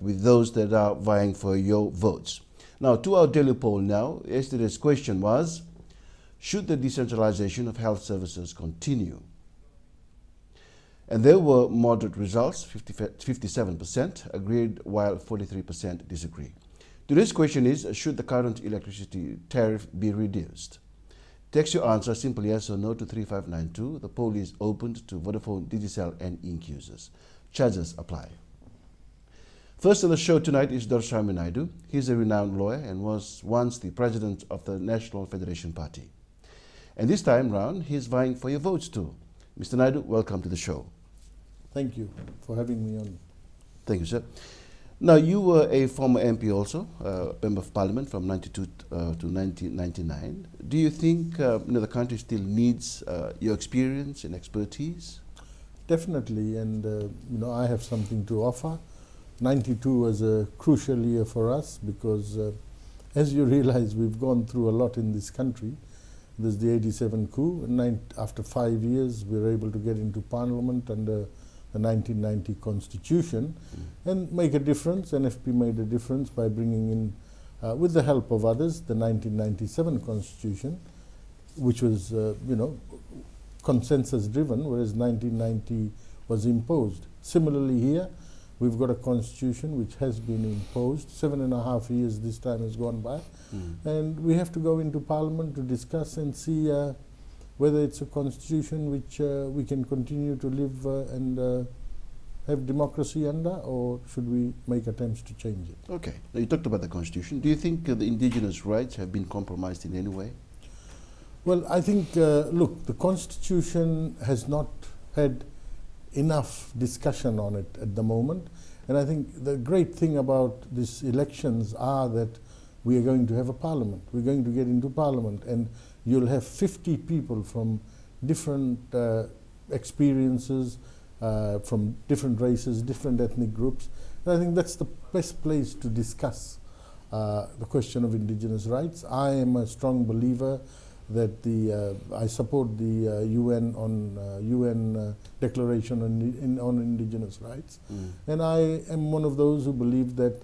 with those that are vying for your votes. Now, to our daily poll now, yesterday's question was, should the decentralization of health services continue? And there were moderate results, 57% agreed, while 43% disagree. Today's question is, should the current electricity tariff be reduced? Text your answer simply yes or no to 3592. The poll is opened to Vodafone, Digicel and Ink users. Charges apply. First on the show tonight is Dorsami Naidu. He's a renowned lawyer and was once the president of the National Federation Party. And this time round, he's vying for your votes too. Mr. Naidu, welcome to the show. Thank you for having me on. Thank you, sir. Now, you were a former MP also, Member of Parliament from 92 to 1999. Do you think the country still needs your experience and expertise? Definitely, and I have something to offer. 92 was a crucial year for us because, as you realize, we've gone through a lot in this country. There's the 87 coup, and after 5 years we were able to get into Parliament under the 1990 Constitution and make a difference. NFP made a difference by bringing in, with the help of others, the 1997 Constitution, which was, consensus driven, whereas 1990 was imposed. Similarly here, we've got a constitution which has been imposed. 7.5 years this time has gone by. And we have to go into Parliament to discuss and see whether it's a constitution which we can continue to live and have democracy under, or should we make attempts to change it? Okay. Now you talked about the constitution. Do you think the indigenous rights have been compromised in any way? Well, I think, look, the constitution has not had enough discussion on it at the moment. And I think the great thing about these elections are that we are going to have a parliament. We're going to get into Parliament, and you'll have 50 people from different experiences, from different races, different ethnic groups. And I think that's the best place to discuss the question of indigenous rights. I am a strong believer that I support the UN Declaration on Indigenous Rights, and I am one of those who believe that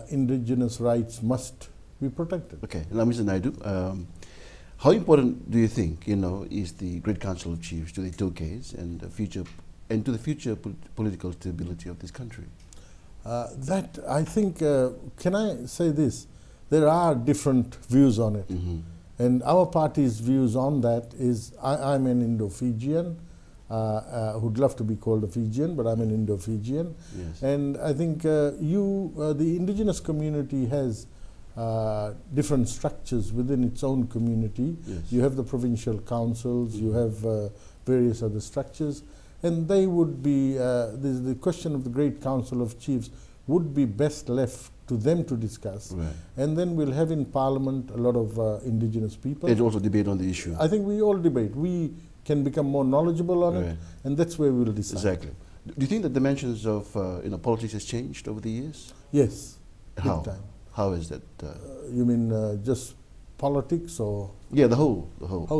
indigenous rights must be protected. Okay, now Mr. Naidu, how important do you think is the Great Council of Chiefs to the Tokes and to the future political stability of this country? That I think, can I say this? There are different views on it. And our party's views on that is, I'm an Indo-Fijian, who'd love to be called a Fijian, but I'm an Indo-Fijian. Yes. And I think the indigenous community has different structures within its own community. Yes. You have the provincial councils, you have various other structures, and they would be, the question of the Great Council of Chiefs would be best left to them to discuss. Right. And then we'll have in Parliament a lot of indigenous people. And also debate on the issue. I think we all debate. We can become more knowledgeable on it, and that's where we'll decide. Exactly. Do you think the dimensions of politics has changed over the years? Yes. How? Big time. How is that? You mean just politics, or? Yeah, the whole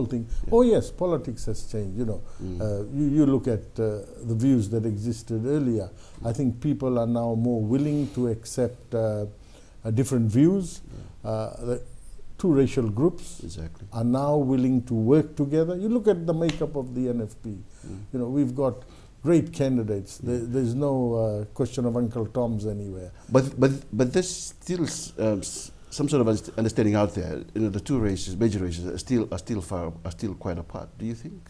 thing. Yeah. Oh yes, politics has changed. You look at the views that existed earlier. I think people are now more willing to accept different views. The two racial groups are now willing to work together. You look at the makeup of the NFP. We've got great candidates. There's no question of Uncle Toms anywhere. But there's still some sort of understanding out there. The two races, major races, are still quite apart. Do you think?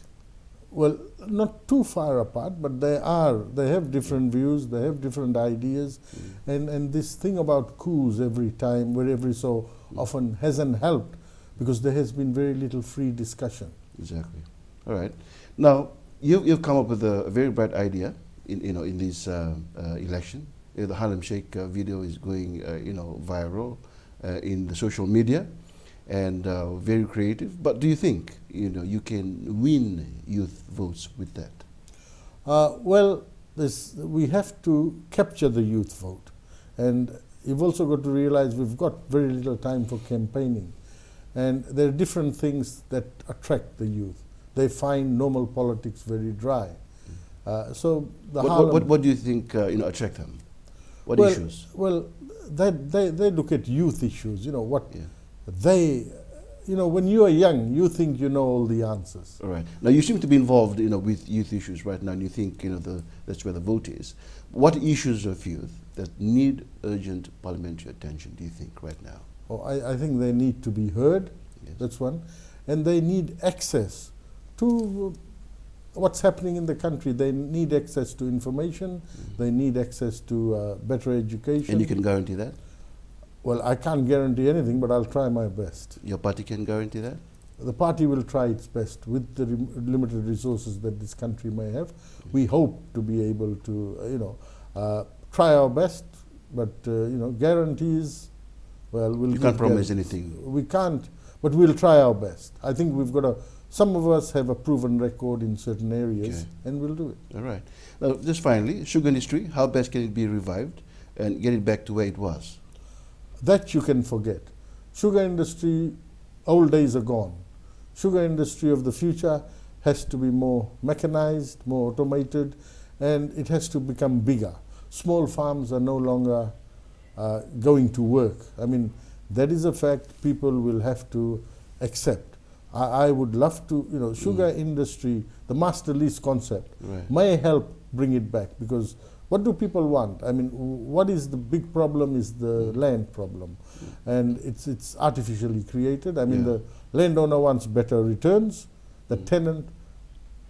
Well, not too far apart, but they have different views, they have different ideas, and this thing about coups every time, every so often, hasn't helped because there has been very little free discussion. Exactly. All right. Now, you've come up with a very bright idea in this election. The Harlem Shake video is going viral in the social media, and very creative. But do you think you can win youth votes with that? Well, we have to capture the youth vote, and you've also got to realize we've got very little time for campaigning, and there are different things that attract the youth. They find normal politics very dry. So the what do you think attract them? What issues? Well, they look at youth issues, they, when you are young, you think you know all the answers. All right. Now, you seem to be involved, with youth issues right now, and you think, that's where the vote is. What issues of youth that need urgent parliamentary attention, do you think, right now? Oh, I think they need to be heard, yes. That's one. And they need access to what's happening in the country. They need access to information. They need access to better education. And you can guarantee that? Well, I can't guarantee anything, but I'll try my best. Your party can guarantee that? The party will try its best with the limited resources that this country may have. We hope to be able to, try our best, but, guarantees, well, we'll... You can't promise anything? We can't, but we'll try our best. I think we've got some of us have a proven record in certain areas, and we'll do it. All right. Now, just finally, sugar industry, how best can it be revived and get it back to where it was? That you can forget. Sugar industry, old days are gone. Sugar industry of the future has to be more mechanized, more automated, and it has to become bigger. Small farms are no longer going to work. I mean, that is a fact people will have to accept. I would love to, sugar industry, the master lease concept, may help bring it back, because what do people want? I mean, what is the big problem is the land problem. And it's artificially created. I mean, the landowner wants better returns. The tenant,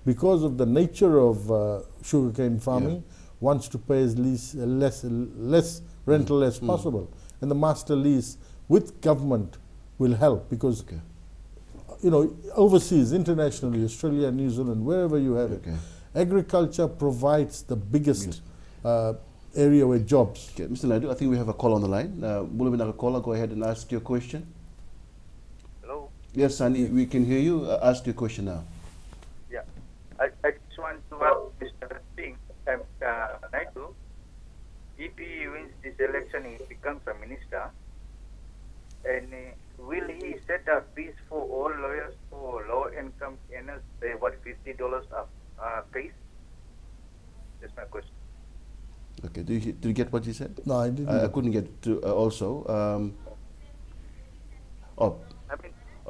because of the nature of sugarcane farming, wants to pay as less rental as possible. And the master lease with government will help, because overseas, internationally, Australia, New Zealand, wherever you have it, agriculture provides the biggest area where jobs. Okay, Mr. Naidu, I think we have a call on the line. Bulanauca caller, go ahead and ask your question. Hello? Yes, Sunny, we can hear you. Ask your question now. Yeah. I just want to ask Mr. Singh, Naidu, if he wins this election, he becomes a minister, and will he set up fees for all lawyers for low-income earners, say, what, $50 a case? That's my question. Okay, did you get what you said? No, I didn't. I couldn't get to also.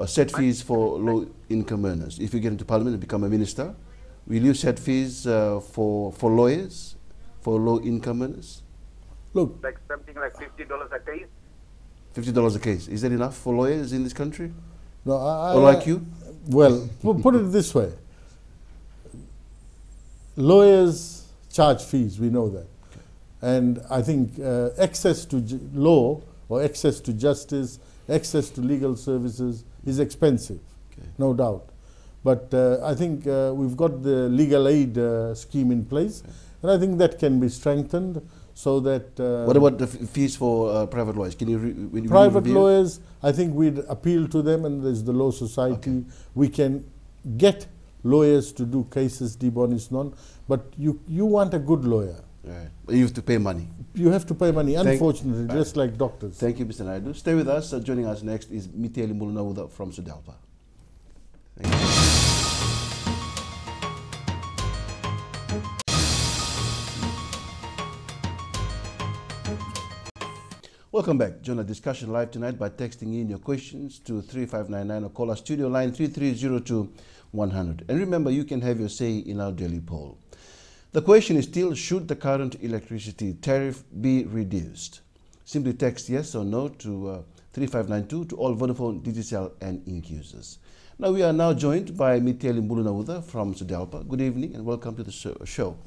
Set fees for low-income earners. If you get into parliament and become a minister, will you set fees for lawyers, for low-income earners? Look, like something like $50 a case? $50 a case. Is that enough for lawyers in this country? No, or like you? Well, put it this way. Lawyers charge fees, we know that. And I think access to law or access to justice, access to legal services is expensive, no doubt. But I think we've got the legal aid scheme in place, and I think that can be strengthened so that... what about the fees for private lawyers? Can you private lawyers, I think we'd appeal to them, and there's the Law Society. We can get lawyers to do cases de bonis non, but you want a good lawyer. Right. But you have to pay money. You have to pay money, unfortunately, just like doctors. Thank you, Mr. Naidu. Stay with us. Joining us next is Mitieli Bulanauca from SODELPA. Thank you. Welcome back. Join our discussion live tonight by texting in your questions to 3599 or call our studio line 3302-100. And remember, you can have your say in our daily poll. The question is still, should the current electricity tariff be reduced? Simply text yes or no to 3592 to all Vodafone, Digicel and Inc users. Now we are now joined by Mitieli Bulanauca from SODELPA. Good evening and welcome to the show.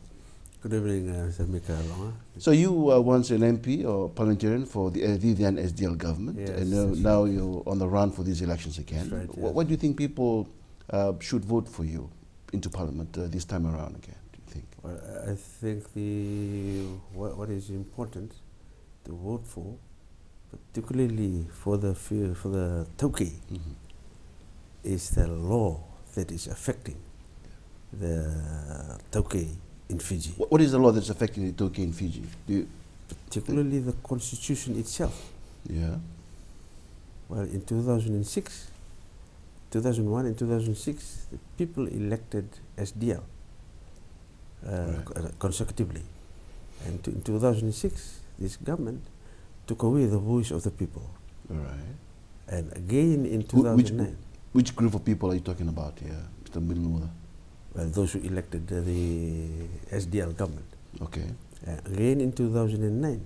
Good evening, Mr. Mikael. So you were once an MP or parliamentarian for the then SDL government, yes, and now you're on the run for these elections again. Right, yes. What do you think people should vote for you into parliament this time around again? Well, I think what is important to vote for, particularly for the Tauke, is the law that is affecting the Tauke in Fiji. What is the law that's affecting the Tauke in Fiji? Particularly the constitution itself. Yeah. Well, in 2006, 2001 and 2006, the people elected SDL. Consecutively. And in 2006, this government took away the voice of the people. All right. And again in 2009. Which group of people are you talking about here, Mr. Bulanauca? Well, those who elected the SDL government. Okay. Again in 2009.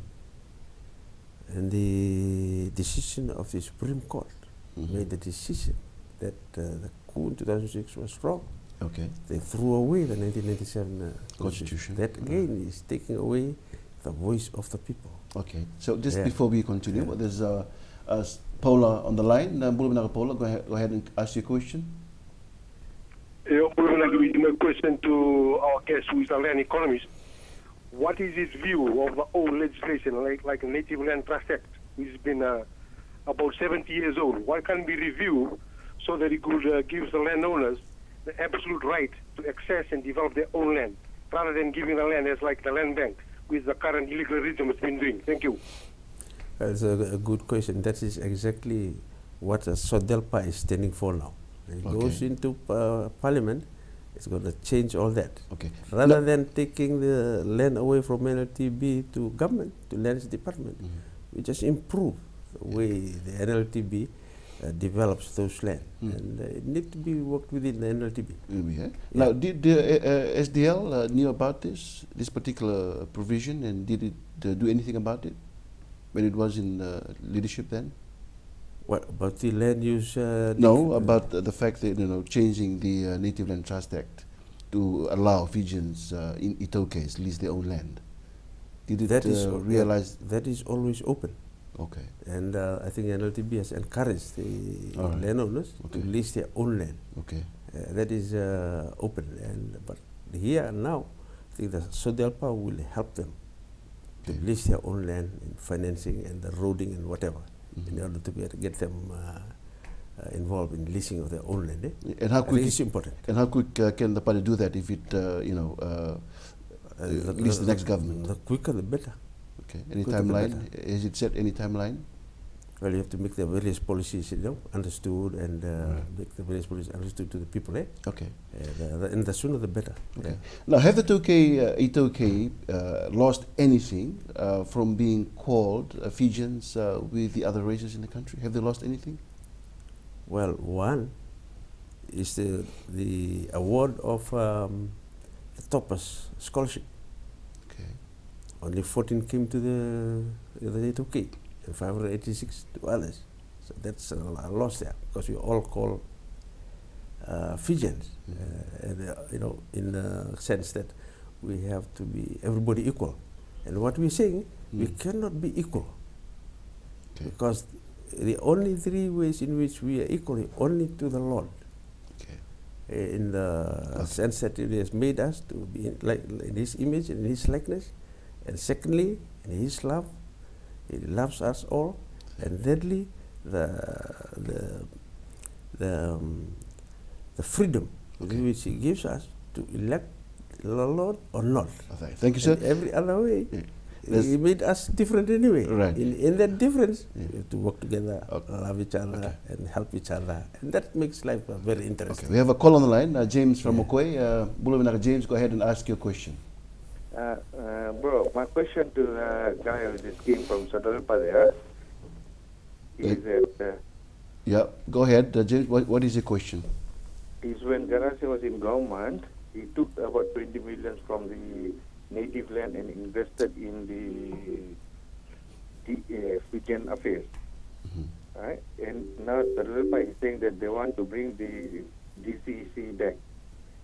And the decision of the Supreme Court made the decision that the coup in 2006 was wrong. Okay. They threw away the 1997 Constitution. That again is taking away the voice of the people. Okay. So just before we continue, there's Paula on the line. Bulanauca Paula, go ahead and ask your question. My question to our guest, who is a land economist. What is his view of the old legislation, like Native Land Trust Act, which has been about 70 years old? Why can't we review so that it could give the landowners the absolute right to access and develop their own land, rather than giving the land as like the land bank, which the current illegal regime has been doing? Thank you. That's a good question. That is exactly what SODELPA is standing for now. It goes into Parliament. It's going to change all that. Okay. Rather than taking the land away from NLTB to government, to lands department, we just improve the way the NLTB develops those land. And it needs to be worked within the NLTB. Now, did the SDL knew about this particular provision, and did it do anything about it when it was in leadership then? What about the land use? No, about the fact that changing the Native Land Trust Act to allow Fijians in Itoukes lease their own land. Did it realize that is always open? Okay. And I think NLTB has encouraged the landowners to lease their own land. Okay. That is open, but here and now, I think the SODELPA will help them to lease their own land in financing and the roading and whatever, in order to get them involved in leasing of their own land. And how quick is important? And how quick can the party do that if it, leads the next government? The quicker, the better. Okay. Any timeline? Has it set any timeline? Well, you have to make the various policies, understood, and make the various policies understood to the people. Okay. And the sooner the better. Okay. Now, have the Itoukei lost anything from being called Fijians with the other races in the country? Have they lost anything? Well, one is the award of the Topaz Scholarship. Okay. Only 14 came to the Itoukei. 586 to others. So that's a loss there, because we all call Fijians, and, in the sense that we have to be everybody equal. And what we're saying, we cannot be equal, because the only three ways in which we are equal is only to the Lord. In the sense that it has made us to be in His image and in His likeness, and secondly, in His love. He loves us all, and thirdly, the freedom which He gives us to elect the Lord or not. Okay. Thank you, sir. And every other way, He made us different anyway. Right. In that difference, we have to work together, love each other, and help each other, and that makes life very interesting. Okay. We have a call on the line, James from Mokwe. Bulanauca James, go ahead and ask your question. Bro, my question to the guy who just came from SODELPA there is that... go ahead, James. What is your question? Is when Garasi was in government, he took about 20 million from the native land and invested in the Fijian affairs. Right? And now SODELPA is saying that they want to bring the DCEC back.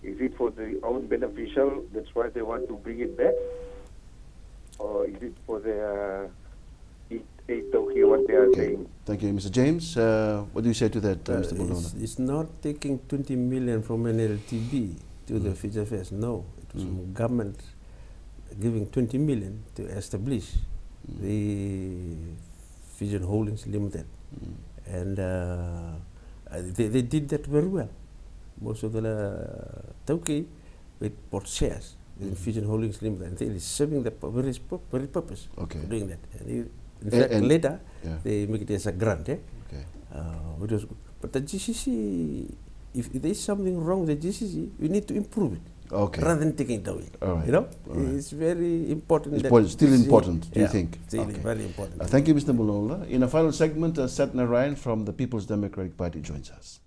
Is it for their own beneficial, that's why they want to bring it back? Or is it for their Itoukei, what they are saying? Thank you, Mr. James. What do you say to that, Mr. Bulanauca? It's not taking 20 million from NLTB to the Fiji affairs. No, it was government giving 20 million to establish the Fijian Holdings Limited. And they did that very well. Most of the Itoukei bought shares in Fijian Holdings Limited, and it is serving the very purpose of doing that. And in fact, later they make it as a grant. Which was good. But the GCC, if there is something wrong with the GCC, we need to improve it. Okay. rather than taking it away. All right. You know, All right. it's very important. It's still important, do you think? Still Okay. very important. Thank you, Mr. Bulanauca. In a final segment, Narayan from the People's Democratic Party joins us.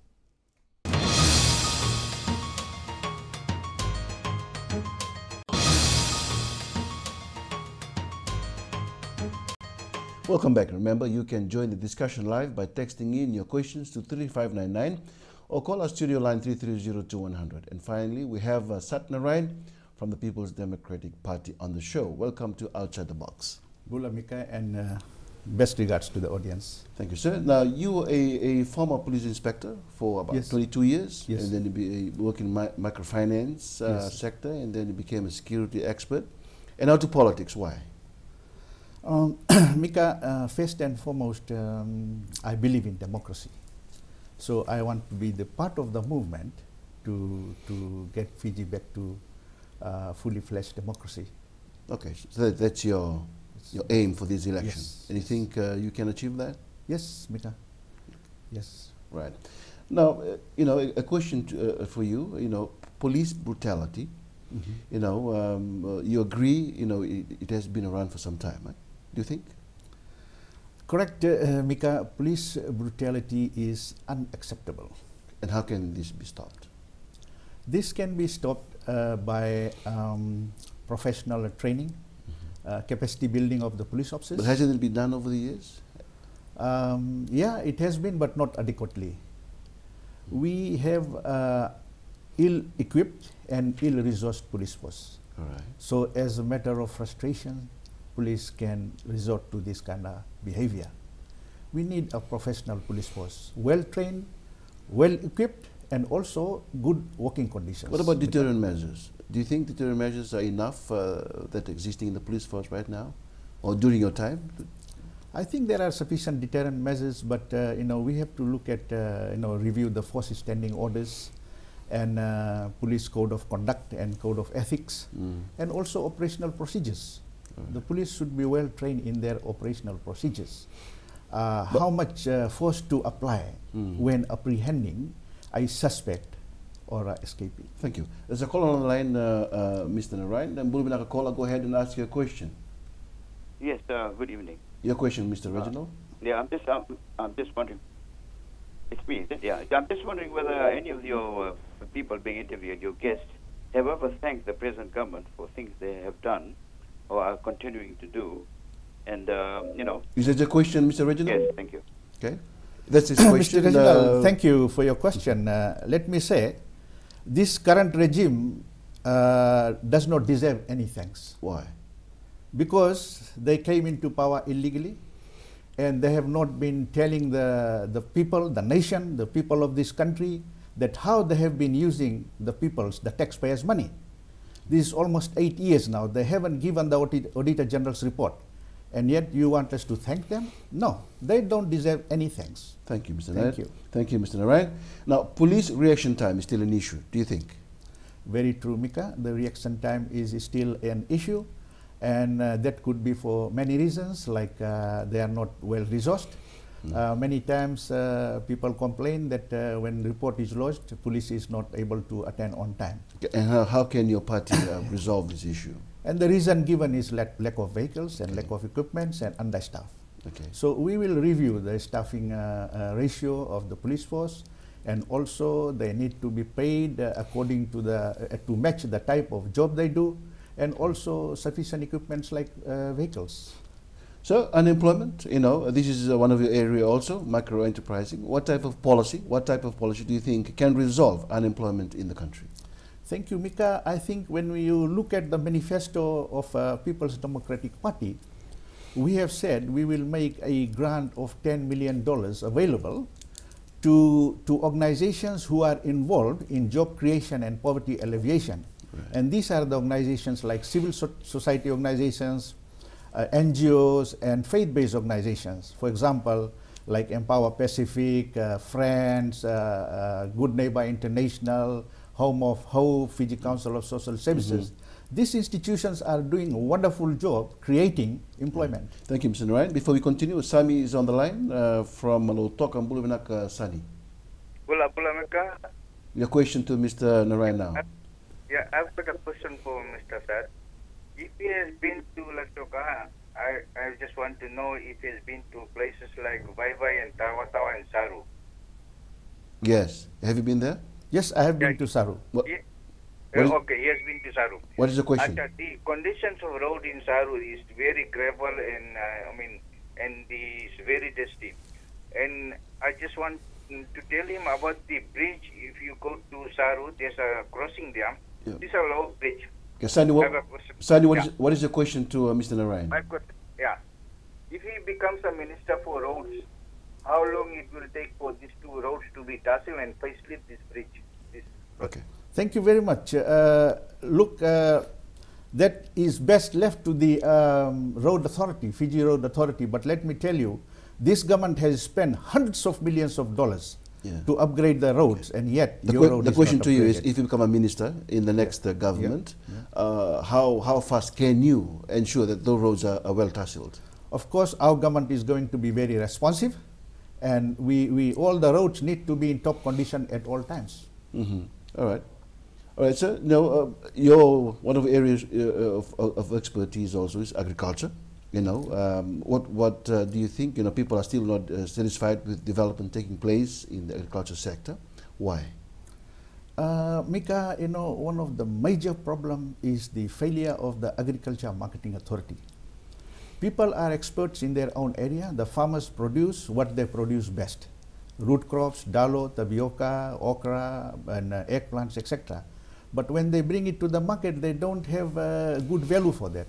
Welcome back. Remember, you can join the discussion live by texting in your questions to 3599 or call our studio line 330-2100. And finally, we have Narayan from the People's Democratic Party on the show. Welcome to Outside the Box. Bulanauca, and best regards to the audience. Thank you, sir. Now, you were a former police inspector for about 22 years, Yes. and then you worked in microfinance sector, and then you became a security expert. And now to politics. Why? Mika, first and foremost, I believe in democracy. So I want to be the part of the movement to get Fiji back to fully fledged democracy. Okay, so that's your aim for these elections. Yes. And you think you can achieve that? Yes, Mika. Yes. Right. Now, a question for you. Police brutality. Mm-hmm. You agree. It has been around for some time. Right? Do you think? Correct, Mika. Police brutality is unacceptable. And how can this be stopped? This can be stopped by professional training, capacity building of the police officers. But hasn't it been done over the years? Yeah, it has been, but not adequately. We have ill-equipped and ill-resourced police force. All right. So as a matter of frustration, police can resort to this kind of behavior. We need a professional police force, well-trained, well-equipped, and also good working conditions. What about deterrent measures? Do you think deterrent measures are enough that existing in the police force right now, or during your time? I think there are sufficient deterrent measures, but we have to look at review the force standing orders and police code of conduct and code of ethics, and also operational procedures. The police should be well trained in their operational procedures. How much force to apply when apprehending a suspect or a escapee. Thank you. There's a caller on the line, Mr. Narayan. Then Bulanauca caller, go ahead and ask your question. Yes, good evening. Your question, Mr. Reginald. Yeah, I'm just wondering. It's me, is it? Yeah, I'm just wondering whether any of your people being interviewed, your guests, have ever thanked the present government for things they have done or are continuing to do, and Is that your question, Mr. Reginald? Yes, thank you. Okay, that's his question. Mr. Reginald, thank you for your question. Let me say, this current regime does not deserve any thanks. Why? Because they came into power illegally, and they have not been telling the people, the nation, the people of this country, that how they have been using the taxpayers' money. This is almost 8 years now. They haven't given the Auditor General's report. And yet you want us to thank them? No, they don't deserve any thanks. Thank you, Mr. Narayan. Thank you. Thank you, Mr. Narayan. Now, police reaction time is still an issue, do you think? Very true, Mika. The reaction time is still an issue, and that could be for many reasons, like they are not well resourced. Many times people complain that when report is lodged, police is not able to attend on time. And how can your party resolve this issue? And the reason given is lack of vehicles and lack of equipment and understaff. Okay. So we will review the staffing ratio of the police force, and also they need to be paid according to to match the type of job they do, and also sufficient equipments like vehicles. So unemployment, this is one of your area also, micro enterprising. What type of policy do you think can resolve unemployment in the country? Thank you, Mika. I think when you look at the manifesto of People's Democratic Party, we have said we will make a grant of $10 million available to organizations who are involved in job creation and poverty alleviation. Right. And these are the organizations like civil society organizations, NGOs, and faith-based organizations. For example, like Empower Pacific, Friends, Good Neighbor International, Home of Hope, Fiji Council of Social Services. These institutions are doing a wonderful job creating employment. Thank you, Mr. Narayan. Before we continue, Sami is on the line from Bulanauca, Bulanauca, Sani. Bulanauca. Your question to Mr. Narayan now. Yeah, I've got a question for Mr. Sir. If he has been to Latoka, I just want to know if he has been to places like Vai and Tawa and Saru. Yes. Have you been there? Yes, I have been Yeah. to Saru. What, He, What is- okay, he has been to Saru. what is the question? The conditions of road in Saru is very gravel and and it's very dusty. And I just want to tell him about the bridge. If you go to Saru, there's a crossing there. Yeah. This is a low bridge. Okay, Sandy, I have a question. Sandy, Yeah. what is your question to Mr. Narayan? My question, yeah. If he becomes a minister for roads, how long it will take for these two roads to be tasseled and facelift this bridge? Okay. Thank you very much. Look, that is best left to the road authority, Fiji Road Authority. But let me tell you, this government has spent hundreds of millions of dollars to upgrade the roads, and yet The question to you is, if you become a minister in the next government, how fast can you ensure that those roads are well tasseled? Of course, our government is going to be very responsive, and all the roads need to be in top condition at all times. All right. All right, sir. Now, your one of the areas of expertise also is agriculture. You know, what do you think? You know, people are still not satisfied with development taking place in the agriculture sector. Why? Mika, you know, one of the major problem is the failure of the Agriculture Marketing Authority. People are experts in their own area. The farmers produce what they produce best. Root crops, dalo, tapioca, okra, and eggplants, etc. But when they bring it to the market, they don't have good value for that.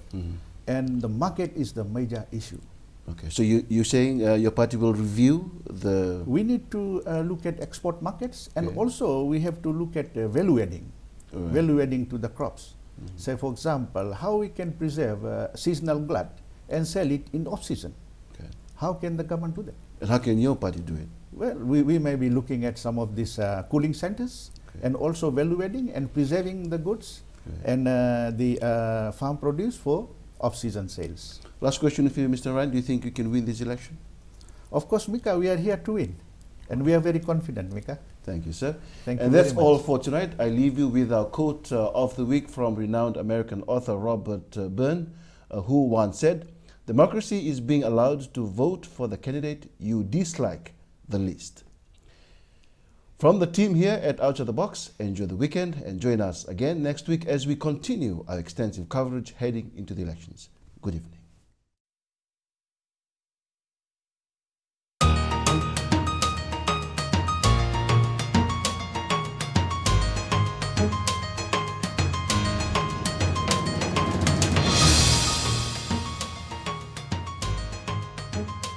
And the market is the major issue. Okay, so you're saying your party will review the... We need to look at export markets, and also we have to look at value adding, value adding to the crops. Say, for example, how we can preserve seasonal glut and sell it in off-season. How can the government do that? And how can your party do it? Well, we may be looking at some of these cooling centers, and also value adding and preserving the goods and the farm produce for off-season sales. Last question for you, Mr. Ryan. Do you think you can win this election? Of course, Mika, we are here to win. And we are very confident, Mika. Thank you, sir. Thank you and that's very all much. for tonight. I leave you with our quote of the week from renowned American author Robert Byrne, who once said, "Democracy is being allowed to vote for the candidate you dislike the least." From the team here at Outside the Box, enjoy the weekend and join us again next week as we continue our extensive coverage heading into the elections. Good evening. Thank you.